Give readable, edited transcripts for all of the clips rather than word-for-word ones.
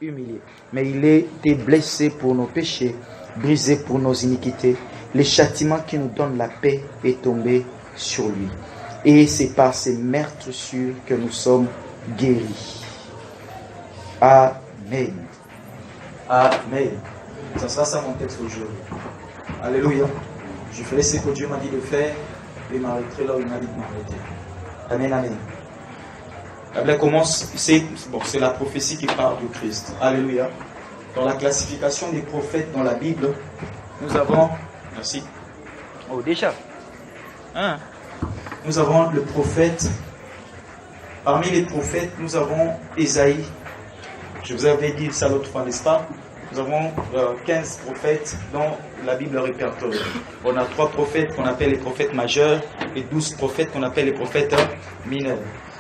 humilié. Mais il a été blessé pour nos péchés, brisé pour nos iniquités. Le châtiment qui nous donne la paix est tombé sur lui. Et c'est par ses meurtrissures que nous sommes guéris. Amen. Amen. Ça sera ça mon texte aujourd'hui. Alléluia. Je ferai ce que Dieu m'a dit de faire et m'arrêterai là où il m'a dit de m'arrêter. Amen, amen. La Bible commence, c'est la prophétie qui parle du Christ. Alléluia. Dans la classification des prophètes dans la Bible, nous avons, merci. Oh, déjà. Hein? Nous avons le prophète. Parmi les prophètes, nous avons Ésaïe. Je vous avais dit ça l'autre fois, n'est-ce pas? Nous avons 15 prophètes dont la Bible répertorie. On a 3 prophètes qu'on appelle les prophètes majeurs et 12 prophètes qu'on appelle les prophètes mineurs.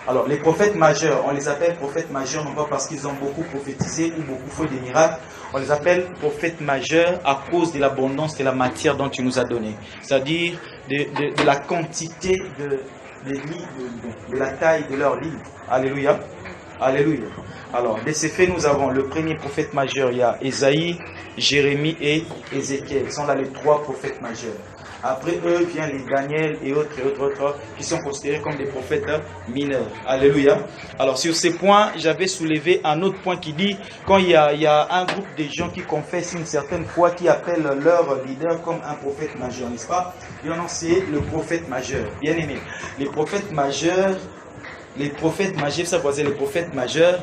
Alors, les prophètes majeurs, on les appelle prophètes majeurs non pas parce qu'ils ont beaucoup prophétisé ou beaucoup fait des miracles. On les appelle prophètes majeurs à cause de l'abondance de la matière dont tu nous as donné. C'est-à-dire de la quantité de la taille de leur livre. Alléluia. Alléluia. Alors, de ces faits, nous avons le premier prophète majeur, il y a Ésaïe, Jérémie et Ézéchiel. Ce sont là les 3 prophètes majeurs. Après eux, viennent les Daniel et autres, qui sont considérés comme des prophètes mineurs. Alléluia. Alors, sur ces points, j'avais soulevé un autre point qui dit, quand il y a un groupe de gens qui confessent une certaine foi, qui appellent leur leader comme un prophète majeur, n'est-ce pas? Et on en sait le prophète majeur. Bien aimé. Les prophètes majeurs, ça veut dire les prophètes majeurs,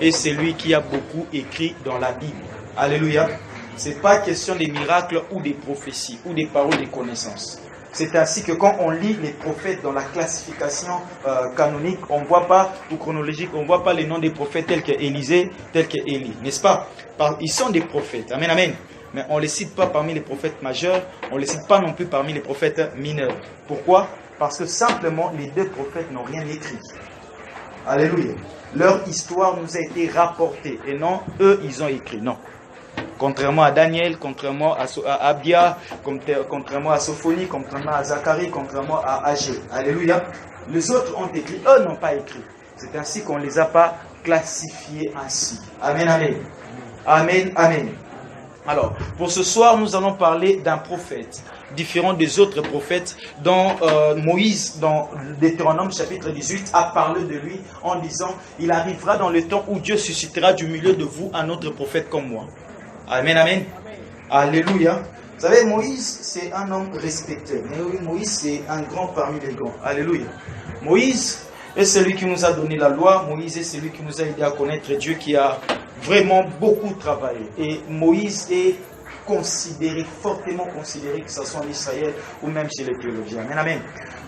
et c'est lui qui a beaucoup écrit dans la Bible. Alléluia. Ce n'est pas question des miracles ou des prophéties ou des paroles de connaissance. C'est ainsi que quand on lit les prophètes dans la classification canonique, on ne voit pas, ou chronologique, on ne voit pas les noms des prophètes tels qu'Élisée, tels qu'Élie, n'est-ce pas? Ils sont des prophètes. Amen, amen. Mais on ne les cite pas parmi les prophètes majeurs, on ne les cite pas non plus parmi les prophètes mineurs. Pourquoi? Parce que simplement, les 2 prophètes n'ont rien écrit. Alléluia. Leur histoire nous a été rapportée et non, eux, ils ont écrit. Non. Contrairement à Daniel, contrairement à Abdia, contrairement à Sophonie, contrairement à Zacharie, contrairement à Agé. Alléluia. Les autres ont écrit, eux n'ont pas écrit. C'est ainsi qu'on ne les a pas classifiés ainsi. Amen, amen. Amen, amen. Alors, pour ce soir, nous allons parler d'un prophète, différent des autres prophètes, dont Moïse, dans Deutéronome chapitre 18, a parlé de lui en disant, il arrivera dans le temps où Dieu suscitera du milieu de vous un autre prophète comme moi. Amen, amen. Alléluia. Vous savez, Moïse, c'est un homme respecté. Mais oui, Moïse, c'est un grand parmi les grands. Alléluia. Moïse est celui qui nous a donné la loi. Moïse est celui qui nous a aidé à connaître Dieu, qui a vraiment beaucoup travaillé. Et Moïse est considéré, fortement considéré, que ce soit en Israël ou même chez les théologiens. Amen, amen.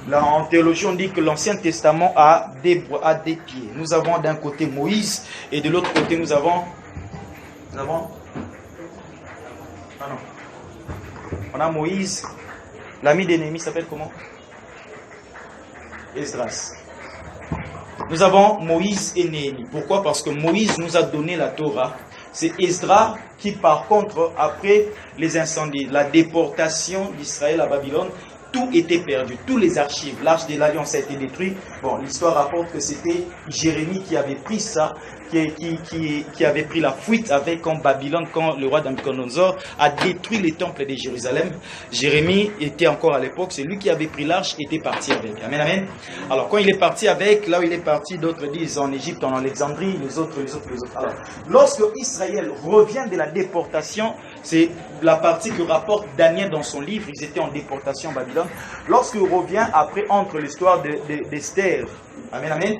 Là, en théologie, on dit que l'Ancien Testament a des pieds. Nous avons d'un côté Moïse et de l'autre côté, nous avons... Ah non. On a Moïse. L'ami d'Ennemi s'appelle comment? Esdras. Nous avons Moïse et Néhémie. Pourquoi? Parce que Moïse nous a donné la Torah. C'est Esdras qui, par contre, après les incendies, la déportation d'Israël à Babylone, tout était perdu. Tous les archives, l'arche de l'Alliance a été détruite. Bon, l'histoire rapporte que c'était Jérémie qui avait pris ça, qui avait pris la fuite avec en Babylone quand le roi Nabuchodonosor a détruit les temples de Jérusalem. Jérémie était encore à l'époque, c'est lui qui avait pris l'arche et était parti avec. Amen, amen. Alors quand il est parti avec, là où il est parti, d'autres disent en Égypte, en Alexandrie, les autres. Alors, lorsque Israël revient de la déportation, c'est la partie que rapporte Daniel dans son livre, ils étaient en déportation à Babylone. Lorsqu'il revient après, entre l'histoire d'Esther, amen, amen.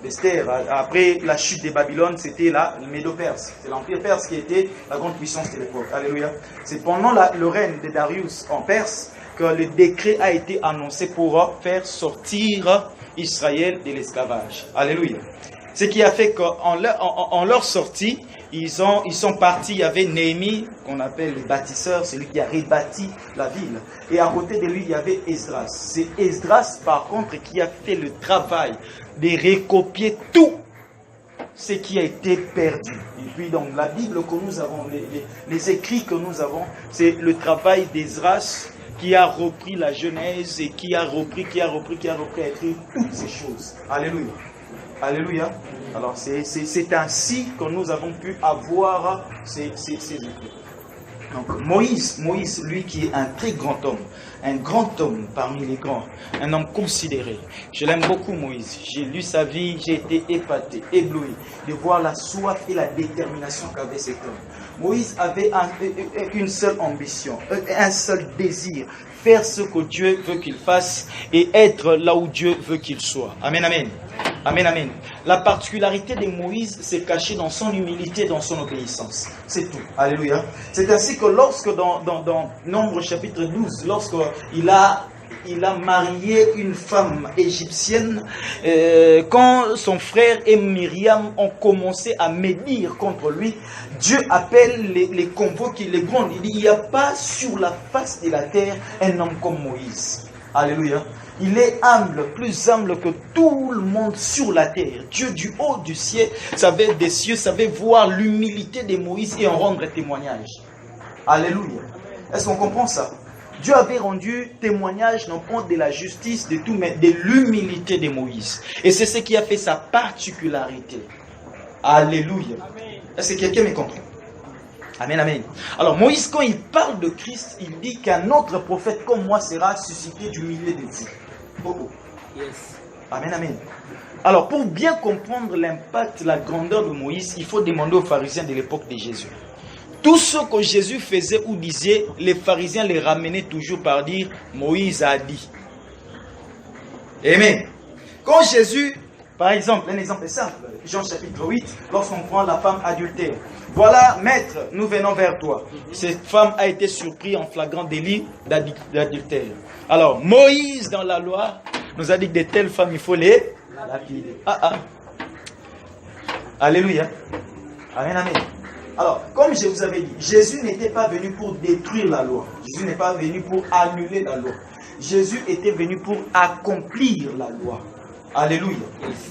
Esther, après la chute de Babylone, c'était la Médo-Perse. C'est l'Empire perse qui était la grande puissance de l'époque. Alléluia. C'est pendant le règne de Darius en Perse que le décret a été annoncé pour faire sortir Israël de l'esclavage. Alléluia. Ce qui a fait qu'en leur sortie, ils sont partis. Il y avait Néhémie, qu'on appelle le bâtisseur, celui qui a rebâti la ville. Et à côté de lui, il y avait Esdras. C'est Esdras, par contre, qui a fait le travail de recopier tout ce qui a été perdu. Et puis, donc, la Bible que nous avons, les écrits que nous avons, c'est le travail d'Esdras qui a repris la Genèse et qui a repris, à écrire toutes ces choses. Alléluia. Alléluia. Alors c'est ainsi que nous avons pu avoir ces écrits. Donc Moïse, lui qui est un très grand homme parmi les grands, un homme considéré. Je l'aime beaucoup Moïse. J'ai lu sa vie, j'ai été épaté, ébloui de voir la soif et la détermination qu'avait cet homme. Moïse avait une seule ambition, un seul désir, faire ce que Dieu veut qu'il fasse et être là où Dieu veut qu'il soit. Amen, amen. Amen, amen. La particularité de Moïse s'est cachée dans son humilité, dans son obéissance. C'est tout. Alléluia. C'est ainsi que lorsque dans Nombre chapitre 12, lorsqu'il a marié une femme égyptienne, quand son frère et Myriam ont commencé à médire contre lui, Dieu appelle les convoque, les gronde. Il dit, il n'y a pas sur la face de la terre un homme comme Moïse. Alléluia. Il est humble, plus humble que tout le monde sur la terre. Dieu du haut du ciel, des cieux, savait voir l'humilité de Moïse et en rendre témoignage. Alléluia. Est-ce qu'on comprend ça? Dieu avait rendu témoignage non pas de la justice, de tout, mais de l'humilité de Moïse. Et c'est ce qui a fait sa particularité. Alléluia. Est-ce que quelqu'un me comprend? Amen, amen. Alors Moïse, quand il parle de Christ, il dit qu'un autre prophète comme moi sera suscité du milieu de vous. Oh, oh. Yes. Amen, amen. Alors pour bien comprendre l'impact, la grandeur de Moïse, il faut demander aux pharisiens de l'époque de Jésus. Tout ce que Jésus faisait ou disait, les pharisiens les ramenaient toujours par dire Moïse a dit. Amen. Quand Jésus, par exemple, un exemple simple, Jean chapitre 8, lorsqu'on prend la femme adultère. Voilà, maître, nous venons vers toi. Cette femme a été surprise en flagrant délit d'adultère. Alors, Moïse, dans la loi, nous a dit que de telles femmes, il faut les lapider. Alléluia. Amen, amen. Alors, comme je vous avais dit, Jésus n'était pas venu pour détruire la loi. Jésus n'est pas venu pour annuler la loi. Jésus était venu pour accomplir la loi. Alléluia.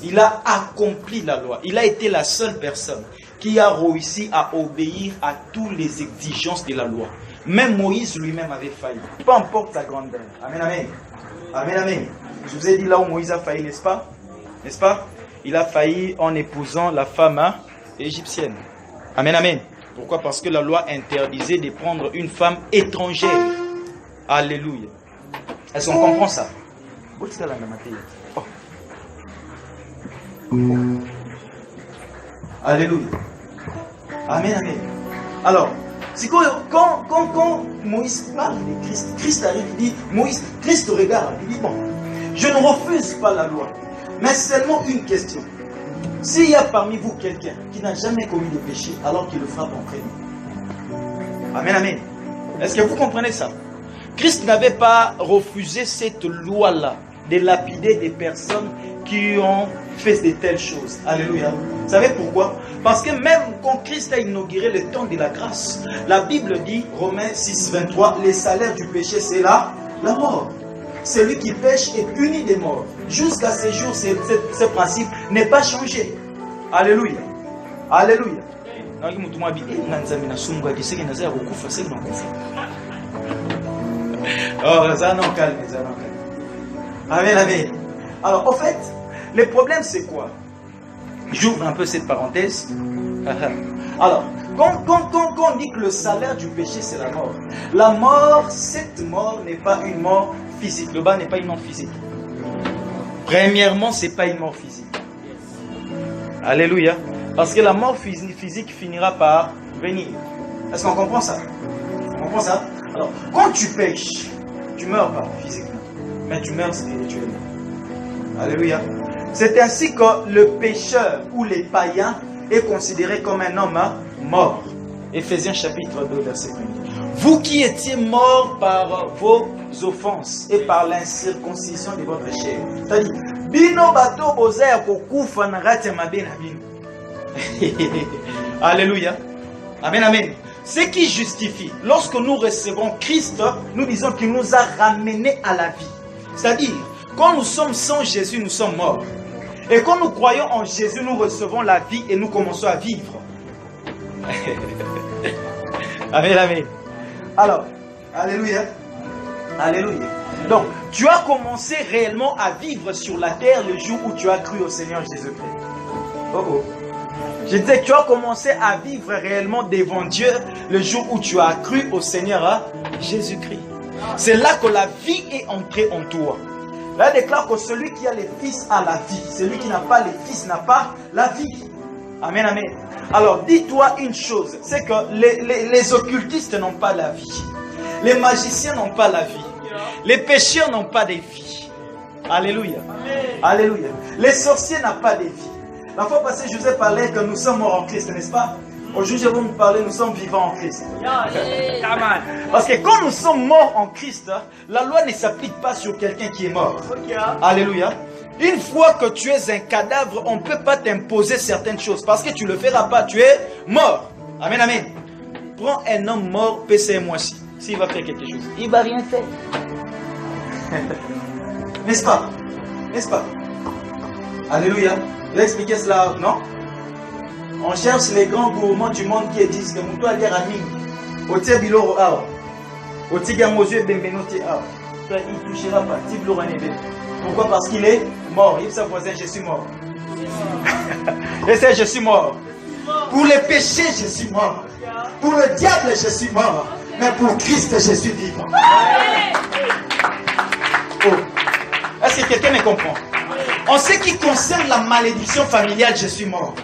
Il a accompli la loi. Il a été la seule personne qui a réussi à obéir à toutes les exigences de la loi. Même Moïse lui-même avait failli. Peu importe sa grandeur. Amen, amen. Amen, amen. Je vous ai dit là où Moïse a failli, n'est-ce pas? N'est-ce pas? Il a failli en épousant la femme égyptienne. Amen, amen. Pourquoi? Parce que la loi interdisait de prendre une femme étrangère. Alléluia. Est-ce qu'on comprend ça? Oh. Alléluia. Amen, amen. Alors, c'est quand Moïse parle de Christ, Christ arrive, il dit, Moïse, Christ regarde, il dit, bon, je ne refuse pas la loi, mais seulement une question. S'il y a parmi vous quelqu'un qui n'a jamais commis de péché, alors qu'il le frappe en prénom. Amen, amen. Est-ce que vous comprenez ça? Christ n'avait pas refusé cette loi-là, de lapider des personnes qui ont fait de telles choses. Alléluia. Vous savez pourquoi? Parce que même quand Christ a inauguré le temps de la grâce, la Bible dit, Romains 6, 23, le salaire du péché, c'est la mort. Celui qui pêche est puni de mort. Jusqu'à ce jour, ce principe n'est pas changé. Alléluia. Alléluia. Oh, ça non, calme, ça non, calme. Amen, amen. Alors, en fait, le problème, c'est quoi? J'ouvre un peu cette parenthèse. Alors, quand on dit que le salaire du péché, c'est la mort, cette mort n'est pas une mort physique. Le bas n'est pas une mort physique. Premièrement, ce n'est pas une mort physique. Alléluia. Parce que la mort physique finira par venir. Est-ce qu'on comprend ça? On comprend ça? Alors, quand tu pêches, tu ne meurs pas physiquement, mais tu meurs spirituellement. Alléluia. C'est ainsi que le pécheur ou les païens est considéré comme un homme mort. Éphésiens chapitre 2, verset 1. Vous qui étiez morts par vos offenses et par l'incirconcision de votre chair. C'est-à-dire, bino bato bozaya kokufa na rate mabe na bino. Alléluia. Amen, amen. Ce qui justifie, lorsque nous recevons Christ, nous disons qu'il nous a ramenés à la vie. C'est-à-dire, quand nous sommes sans Jésus, nous sommes morts. Et quand nous croyons en Jésus, nous recevons la vie et nous commençons à vivre. Amen, amen. Alors, alléluia. Alléluia. Donc, tu as commencé réellement à vivre sur la terre le jour où tu as cru au Seigneur Jésus-Christ. Oh oh. Je disais que tu as commencé à vivre réellement devant Dieu le jour où tu as cru au Seigneur Jésus-Christ. C'est là que la vie est entrée en toi. Là, il déclare que celui qui a les fils a la vie. Celui qui n'a pas les fils n'a pas la vie. Amen, amen. Alors, dis-toi une chose, c'est que les occultistes n'ont pas la vie. Les magiciens n'ont pas la vie. Les pécheurs n'ont pas de vie. Alléluia. Alléluia. Les sorciers n'ont pas de vie. La fois passée, je vous ai parlé que nous sommes morts en Christ, n'est-ce pas? Aujourd'hui, je vais vous parler, nous sommes vivants en Christ. Parce que quand nous sommes morts en Christ, la loi ne s'applique pas sur quelqu'un qui est mort. Alléluia. Une fois que tu es un cadavre, on ne peut pas t'imposer certaines choses. Parce que tu ne le feras pas, tu es mort. Amen, amen. Prends un homme mort, PCM aussi. S'il va faire quelque chose, il ne va rien faire. N'est-ce pas? N'est-ce pas? Alléluia. Je vais expliquer cela, non? On cherche les grands gourmands du monde qui disent que Moutou a l'air ami. Otie biloro awa. Otie gamozue bembenoti awa. Il ne touchera pas. Pourquoi? Parce qu'il est mort. Il sa voisin, je suis mort. Et c'est je suis mort. Pour les péchés, je suis mort. Pour le diable, je suis mort. Mais pour Christ, je suis vivant. Oh. Est-ce que quelqu'un me comprend? En ce qui concerne la malédiction familiale, je suis mort.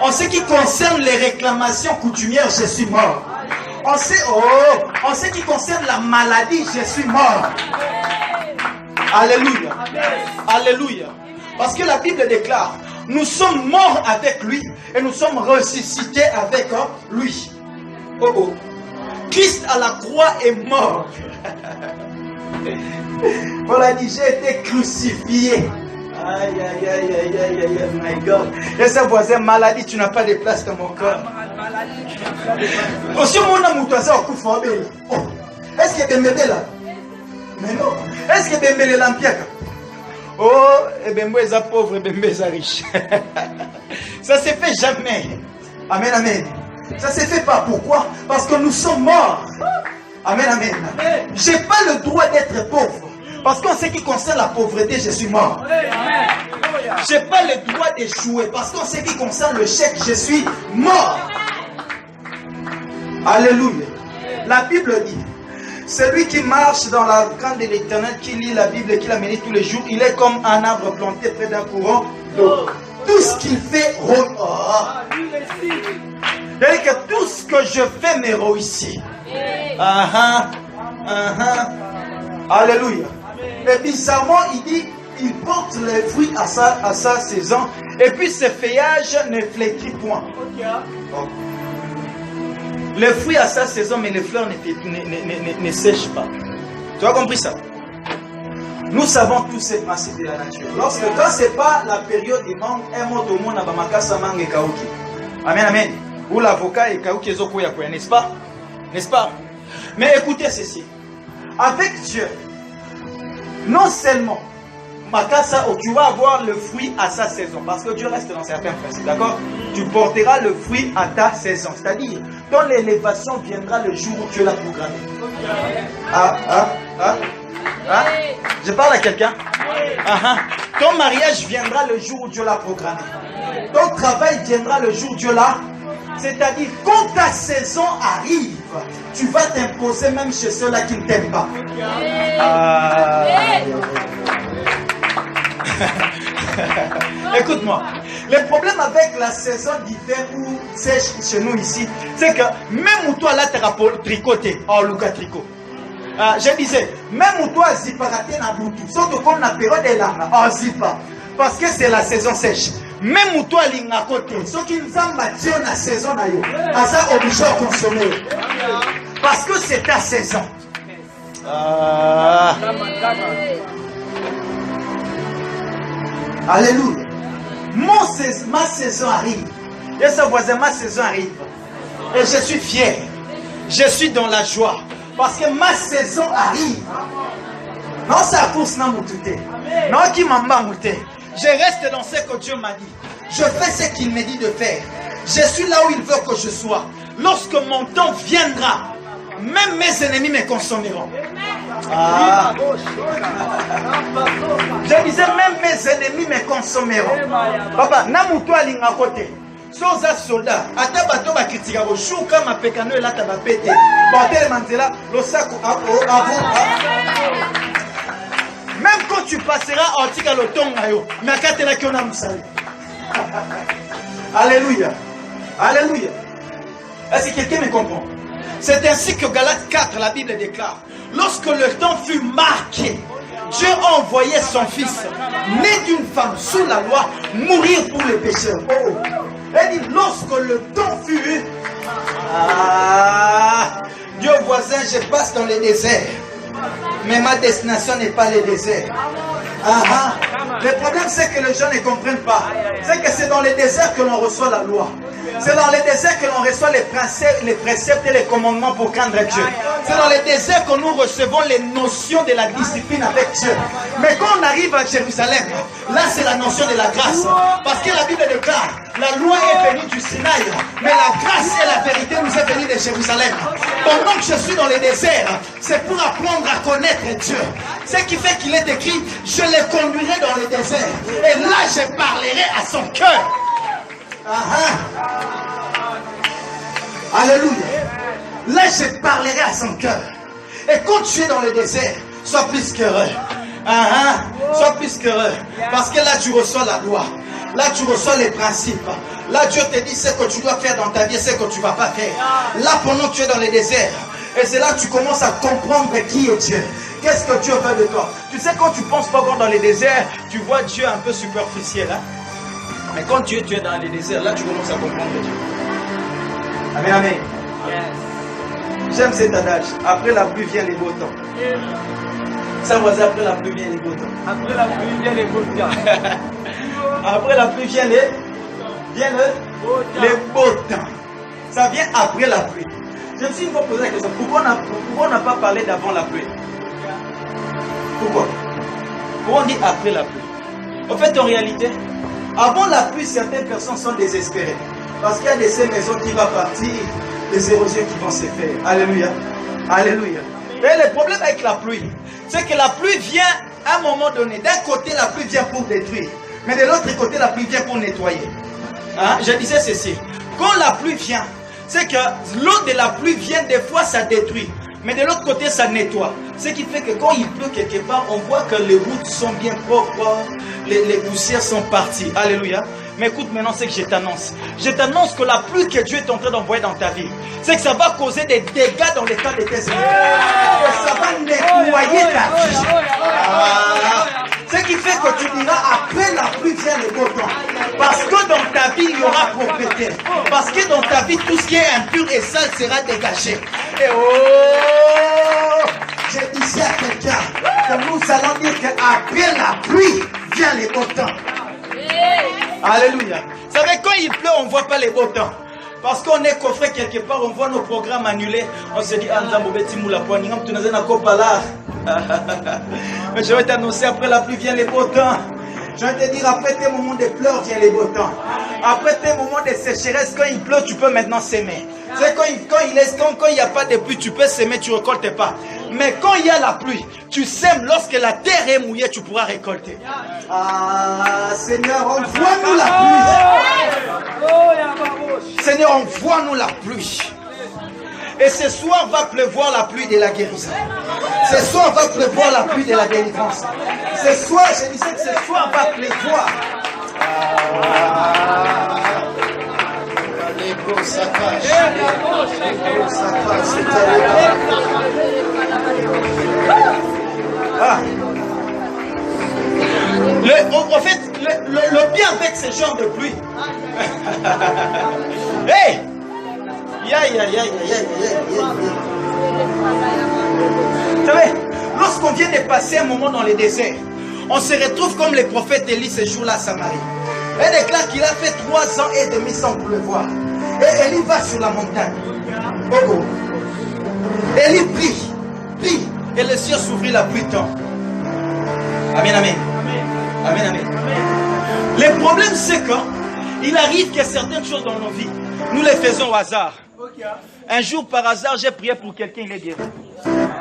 En ce qui concerne les réclamations coutumières, je suis mort. En ce qui concerne la maladie, je suis mort. Alléluia. Alléluia. Parce que la Bible déclare, nous sommes morts avec lui et nous sommes ressuscités avec lui. Oh oh. Christ à la croix est mort. Paul a dit, j'ai été crucifié. Aïe, aïe, aïe, aïe, aïe, aïe, my God. Et sa voisin, maladie, tu n'as pas de place dans mon corps. Est-ce que Bembé là? Mais non. Est-ce que Bembé est l'ampiaka? Oh, et Bembé est pauvre, et Bembé est riche. Ça ne se fait jamais. Amen, amen. Ça ne se fait pas. Pourquoi? Parce que nous sommes morts. Amen, amen. Je n'ai pas le droit d'être pauvre. Parce qu'en ce qui concerne la pauvreté, je suis mort. Je n'ai pas le droit d'échouer. Parce qu'en ce qui concerne le chèque, je suis mort. Alléluia. La Bible dit, celui qui marche dans la grande de l'Éternel, qui lit la Bible et qui la médite tous les jours, il est comme un arbre planté près d'un courant d'eau. Tout ce qu'il fait, c'est-à-dire que tout ce que je fais me réussit. Alléluia. Et bizarrement, il dit, il porte les fruits à sa saison. Et puis ses feuillages ne flétrit point. Les fruits à sa saison, mais les fleurs ne sèchent pas. Tu as compris ça? Nous savons tous ces principes de la nature. Lorsque quand ce n'est pas la période du mangue, un mot au monde n'a pas makasa mangue et kaouki. Amen, amen. Ou l'avocat et kaouki zokoya koya, n'est-ce pas? N'est-ce pas? Mais écoutez ceci. Avec Dieu, non seulement makasa, tu vas avoir le fruit à sa saison, parce que Dieu reste dans certains principes, d'accord? Tu porteras le fruit à ta saison, c'est-à-dire ton élévation viendra le jour où Dieu l'a programmé. Je parle à quelqu'un? Ton mariage viendra le jour où Dieu l'a programmé. Ton travail viendra le jour où Dieu l'a. C'est-à-dire, quand ta saison arrive, tu vas t'imposer même chez ceux-là qui ne t'aiment pas. Écoute-moi, le problème avec la saison d'hiver ou sèche chez nous ici, c'est que même où toi là tu as tricoté, oh Lucas tricot. Je disais, même où toi ziparaté na boutou, sauf qu'on a période de l'âme, oh zipa, parce que c'est la saison sèche. Même où toi linga côté, ceux qui nous ont battu la saison na yo, ça obligé à consommer, parce que c'est ta saison. Alléluia. Ma saison arrive. Et ça voisin, ma saison arrive. Et je suis fier. Je suis dans la joie. Parce que ma saison arrive. Non, c'est à course n'a moutouté. Non, qui m'a mouté. Je reste dans ce que Dieu m'a dit. Je fais ce qu'il me dit de faire. Je suis là où il veut que je sois. Lorsque mon temps viendra, même mes ennemis me consommeront. Ah. Je disais, même mes ennemis me consommeront. Papa, namuto alinga côté. Soza soldat, ata bato ba kritika bo shuka mapekano elata ba pete. Bordel manzela, lo sako même quand tu passeras en tika le tonga yo, mais akatela ki ona musali. Alléluia. Alléluia. Est-ce que quelqu'un me comprend? C'est ainsi que Galates 4, la Bible déclare, lorsque le temps fut marqué, Dieu a envoyé son fils, né d'une femme sous la loi, mourir pour les pécheurs. Oh. Elle dit, lorsque le temps fut... Dieu voisin, je passe dans le désert. Mais ma destination n'est pas le désert. Le problème, c'est que les gens ne comprennent pas. C'est que c'est dans le désert que l'on reçoit la loi. C'est dans le désert que l'on reçoit les préceptes et les commandements pour craindre Dieu. C'est dans le désert que nous recevons les notions de la discipline avec Dieu. Mais quand on arrive à Jérusalem, là c'est la notion de la grâce. Parce que la Bible déclare, la loi est venue du Sinaï, mais la grâce et la vérité nous est venue de Jérusalem. Pendant que je suis dans le désert, c'est pour apprendre à connaître Dieu. Ce qui fait qu'il est écrit, je les conduirai dans le désert. Et là je parlerai à son cœur. Alléluia. Là je parlerai à son cœur. Et quand tu es dans le désert, sois plus qu'heureux. Sois plus qu'heureux. Parce que là tu reçois la loi. Là tu reçois les principes. Là Dieu te dit ce que tu dois faire dans ta vie, ce que tu ne vas pas faire. Là pendant que tu es dans le désert, et c'est là que tu commences à comprendre qui est Dieu. Qu'est-ce que Dieu veut de toi? Tu sais, quand tu penses pas encore dans les déserts, tu vois Dieu un peu superficiel. Mais quand tu es dans les déserts, là tu commences à comprendre Dieu. Amen, amen. Yes. J'aime cet adage. Après la pluie vient les beaux temps. Ça voisin, après la pluie vient les beaux temps. Après la pluie vient les beaux temps. Après la pluie vient les beaux temps. Ça vient après la pluie. Je me suis une fois posé la question, pourquoi on n'a pas parlé d'avant la pluie? Pourquoi on dit après la pluie? En fait, en réalité, avant la pluie, certaines personnes sont désespérées. Parce qu'il y a de ces maisons qui vont partir, des érosions qui vont se faire. Alléluia. Alléluia. Mais le problème avec la pluie, c'est que la pluie vient à un moment donné. D'un côté, la pluie vient pour détruire. Mais de l'autre côté, la pluie vient pour nettoyer. Je disais ceci. Quand la pluie vient, c'est que l'eau de la pluie vient, des fois ça détruit. Mais de l'autre côté, ça nettoie. Ce qui fait que quand il pleut quelque part, on voit que les routes sont bien propres, les poussières sont parties. Alléluia. Mais écoute maintenant ce que je t'annonce. Je t'annonce que la pluie que Dieu est en train d'envoyer dans ta vie, c'est que ça va causer des dégâts dans l'état de tes ennemis. Ça va nettoyer ta vie. Ce qui fait que tu diras, après la pluie vient le beau temps. Parce que dans ta vie, il y aura propriété. Parce que dans ta vie, tout ce qui est impur et sale sera dégagé. Et oh, je disais à quelqu'un que nous allons dire qu'après la pluie vient le beau temps. Alléluia. Vous savez, quand il pleut, on ne voit pas les beaux temps. Parce qu'on est coffré quelque part, on voit nos programmes annulés. On se dit, mais je vais t'annoncer, après la pluie vient les beaux temps. Je vais te dire, après tes moments de pleurs vient les beaux temps. Après tes moments de sécheresse, quand il pleut, tu peux maintenant s'aimer. C'est quand il n'y a pas de pluie, tu peux s'aimer, tu ne récoltes pas. Mais quand il y a la pluie, tu sèmes, lorsque la terre est mouillée, tu pourras récolter. Seigneur, envoie-nous la pluie. Seigneur, envoie-nous la pluie. Et ce soir va pleuvoir la pluie de la guérison. Ce soir va pleuvoir la pluie de la délivrance. Ce soir, je disais que ce soir va pleuvoir. En fait, le bien avec ce genre de pluie. Hey! Vous savez, lorsqu'on vient de passer un moment dans le désert, on se retrouve comme le prophète Élie ce jour-là à Samarie. Elle déclare qu'il a fait 3 ans et demi sans pleuvoir. Et Élie va sur la montagne. Oh. Élie prie. Et le ciel s'ouvrit, la pluie tombe. Amen, amen. Amen, amen. Le problème, c'est qu'il arrive que certaines choses dans nos vies, nous les faisons au hasard. Un jour par hasard, j'ai prié pour quelqu'un, il est guéri.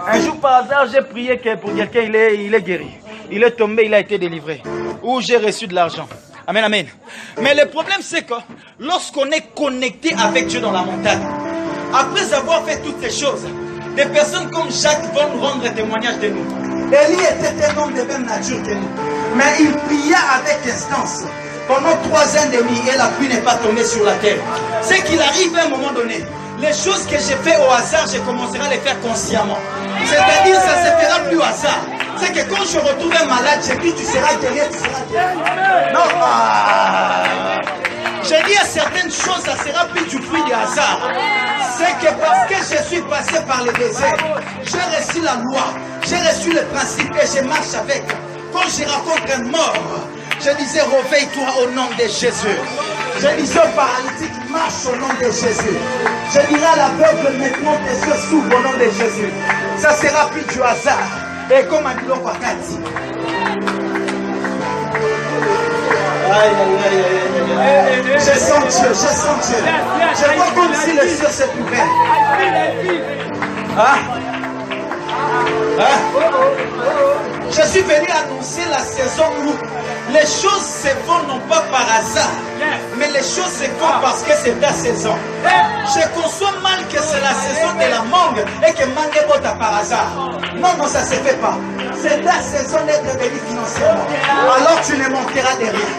Un jour par hasard, j'ai prié pour quelqu'un, il est guéri. Il est tombé, il a été délivré. Ou j'ai reçu de l'argent. Amen, amen. Mais le problème, c'est que lorsqu'on est connecté avec Dieu dans la montagne, après avoir fait toutes ces choses, des personnes comme Jacques vont nous rendre témoignage de nous. Élie était un homme de même nature que nous. Mais il pria avec instance. Pendant 3 ans et demi, et la pluie n'est pas tombée sur la terre. C'est qu'il arrive à un moment donné. Les choses que j'ai fait au hasard, je commencerai à les faire consciemment. C'est-à-dire, ça ne se fera plus au hasard. C'est que quand je retrouve un malade, j'ai dit, tu seras guéri, tu seras guéri. Non, j'ai dit à certaines choses, ça sera plus du fruit du hasard. C'est que parce que je suis passé par le désert, j'ai reçu la loi, j'ai reçu le principe et je marche avec. Quand je rencontre un mort, je disais, réveille-toi au nom de Jésus. Je disais au paralytique, marche au nom de Jésus. Je dirais à l'aveugle, maintenant tes yeux s'ouvrent au nom de Jésus. Ça sera plus du hasard. Et comme a dit l'Okwakati. Je sens Dieu, je sens Dieu. Je vois comme si les cieux se pouvaient. Je suis venu annoncer la saison où les choses se font non pas par hasard, mais les choses se font parce que c'est ta saison. Je conçois mal que c'est la saison de la mangue et que mangue bota par hasard. Non, non, ça ne se fait pas. C'est ta saison d'être béni financièrement. Alors tu ne manqueras de rien.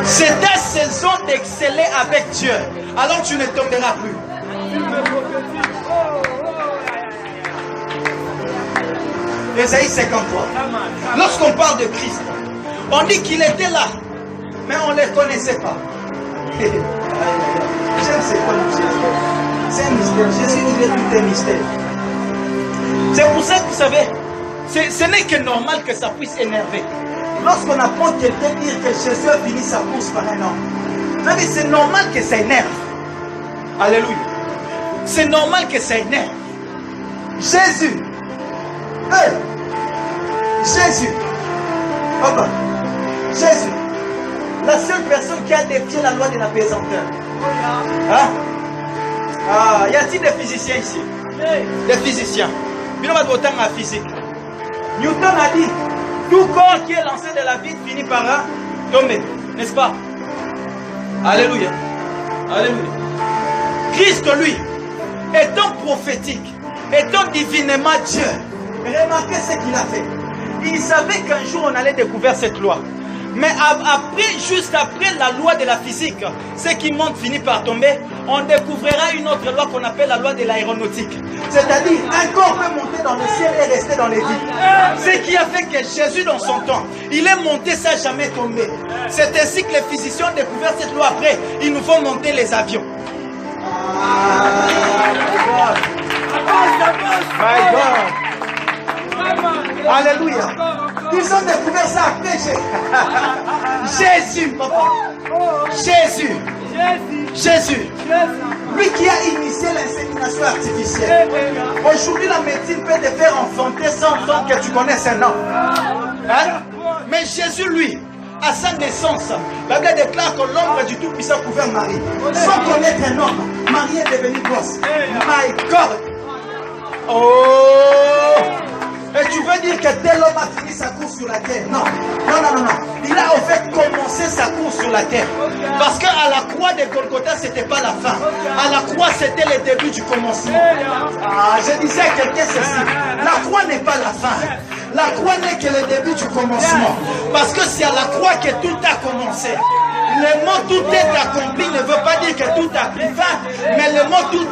C'est ta saison d'exceller avec Dieu. Alors tu ne tomberas plus. Ésaïe 53. Lorsqu'on parle de Christ, on dit qu'il était là, mais on ne le connaissait pas. J'aime c'est quoi le Jésus. C'est un mystère. Jésus, il est tout un mystère. C'est pour ça que vous savez, ce n'est que normal que ça puisse énerver. Lorsqu'on apprend quelqu'un dire que Jésus a fini sa course par un homme, vous savez, c'est normal que ça énerve. Alléluia. C'est normal que ça énerve. Jésus. Hey. Jésus. Papa. Jésus. La seule personne qui a défié la loi de la pesanteur. Hein? Y a-t-il des physiciens ici? Des physiciens. Il va voter en physique. Newton a dit, tout corps qui est lancé de la vie finit par tomber. N'est-ce pas? Alléluia. Alléluia. Christ, lui, étant prophétique, étant divinement Dieu, remarquez ce qu'il a fait. Il savait qu'un jour on allait découvrir cette loi. Mais après, juste après la loi de la physique, ce qui monte finit par tomber, on découvrira une autre loi qu'on appelle la loi de l'aéronautique. C'est-à-dire, un corps peut monter dans le ciel et rester dans les vies. Ce qui a fait que Jésus, dans son temps, il est monté sans jamais tomber. C'est ainsi que les physiciens ont découvert cette loi après. Ils nous font monter les avions. My God. Alléluia. Ils ont découvert ça après Jésus, papa. Jésus. Jésus. Lui qui a initié l'insémination artificielle. Aujourd'hui, la médecine peut te faire enfanter sans que tu connaisses un homme. Hein? Mais Jésus, lui, à sa naissance, la Bible déclare que l'ombre du Tout-Puissant pouvait Marie. Sans connaître un homme, Marie est devenue gosse. My God. Oh! Et tu veux dire que tel homme a fini sa course sur la terre? Non. Non, non, non, non. Il a en fait commencé sa course sur la terre. Parce qu'à la croix de Golgotha, ce n'était pas la fin. À la croix, c'était le début du commencement. Je disais à quelqu'un ceci. La croix n'est pas la fin. La croix n'est que le début du commencement. Parce que c'est à la croix que tout a commencé. Le mot tout est accompli ne veut pas dire que tout a pris fin, mais le mot tout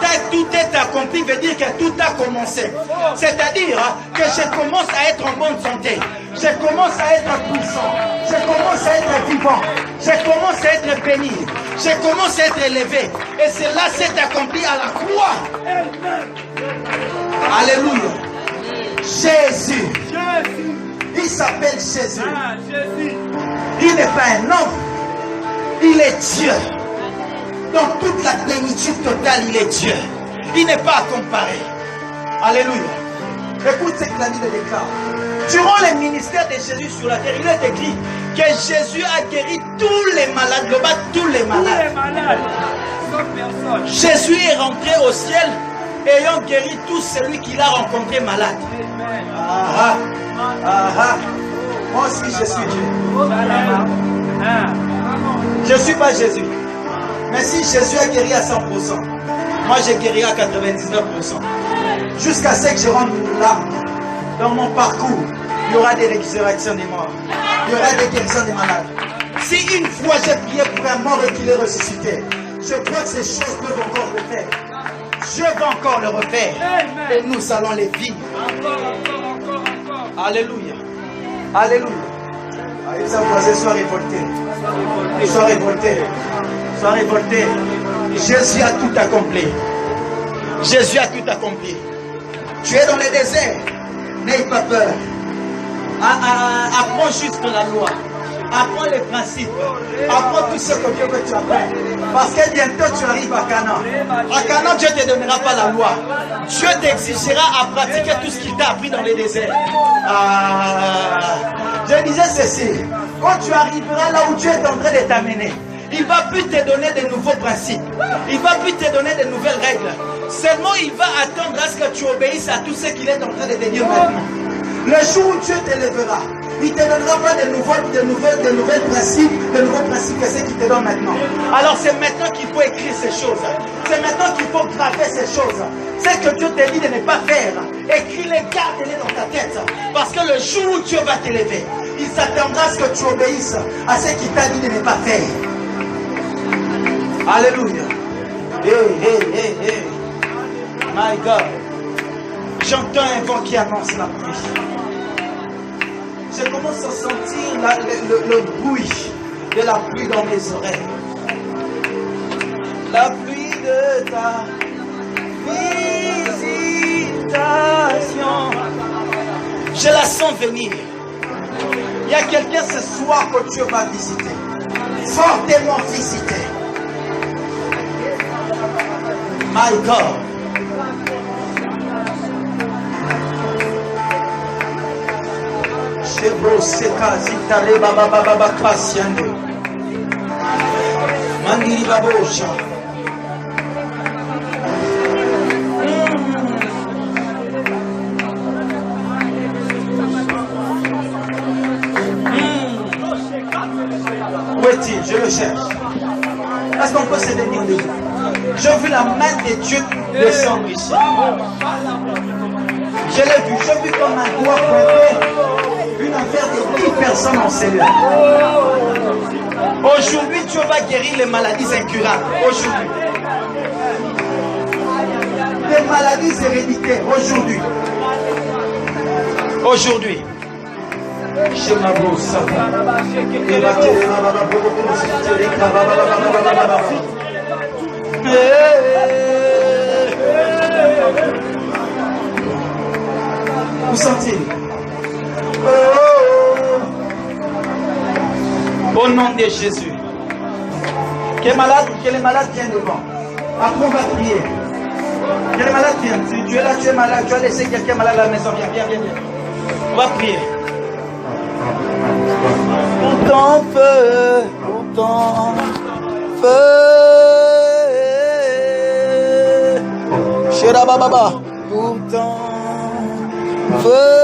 est accompli veut dire que tout a commencé. C'est-à-dire que je commence à être en bonne santé, je commence à être puissant, je commence à être vivant, je commence à être béni, je commence à être élevé. Et cela s'est accompli à la croix. Alléluia. Jésus. Il s'appelle Jésus. Il n'est pas un homme. Il est Dieu. Dans toute la plénitude totale, il est Dieu. Il n'est pas à comparer. Alléluia. Écoute ce que la Bible déclare. Durant le ministère de Jésus sur la terre, il est écrit que Jésus a guéri tous les malades, le bas tous les malades. Jésus est rentré au ciel ayant guéri tout celui qu'il a rencontré malade. Ah, ah, ah. Moi aussi je suis Dieu. Je ne suis pas Jésus. Mais si Jésus a guéri à 100%, moi je guérirai à 99%. Jusqu'à ce que je rentre là, dans mon parcours, il y aura des résurrections des morts. Il y aura des guérisons des malades. Si une fois j'ai prié pour un mort et qu'il est ressuscité, je crois que ces choses peuvent encore le faire. Je vais encore le refaire. Et nous allons les vivre. Alléluia. Alléluia. Allez, ça voisin, sois révolté. Sois révolté. Sois révolté. Jésus a tout accompli. Jésus a tout accompli. Tu es dans le désert. N'aie pas peur. Apprends juste la loi. Apprends les principes. Apprends tout ce que Dieu veut que tu apprennes. Parce que bientôt tu arrives à Canaan. À Canaan, Dieu ne te donnera pas la loi. Dieu t'exigera à pratiquer tout ce qu'il t'a appris dans les déserts. Je disais ceci. Quand tu arriveras là où Dieu est en train de t'amener, il ne va plus te donner de nouveaux principes. Il ne va plus te donner de nouvelles règles. Seulement, il va attendre à ce que tu obéisses à tout ce qu'il est en train de te dire maintenant. Le jour où Dieu te lèvera, il ne te donnera pas de nouveaux principes que ce qu'il te donne maintenant. Alors c'est maintenant qu'il faut écrire ces choses. C'est maintenant qu'il faut graver ces choses. C'est ce que Dieu te dit de ne pas faire. Écris-les, garde-les dans ta tête. Parce que le jour où Dieu va t'élever, il s'attendra à ce que tu obéisses à ce qu'il t'a dit de ne pas faire. Alléluia. Hey. My God. J'entends un vent qui annonce la pluie. Je commence à sentir le bruit de la pluie dans mes oreilles. La pluie de ta visitation. Je la sens venir. Il y a quelqu'un ce soir que Dieu va visiter. Fortement visiter. My God. Chebro seka zitare baba baba kasiande. Mandiri babosha. Où est-il? Je le cherche. Est-ce qu'on peut se tenir debout? J'ai vu la main de Dieu descendre ici. Je l'ai vu, j'ai vu comme un doigt pointé une affaire de 10 personnes en cellule. Aujourd'hui, Dieu va guérir les maladies incurables. Aujourd'hui. Des maladies héréditaires. Aujourd'hui. Aujourd'hui. Où sont-ils? Au nom de Jésus. Que les malades viennent devant. Après on va prier. Que les malades viennent. Si tu es là, tu es malade, tu as laissé quelqu'un malade à la maison. Viens. On va prier. Pour ton feu, Shira Baba, pour ton feu.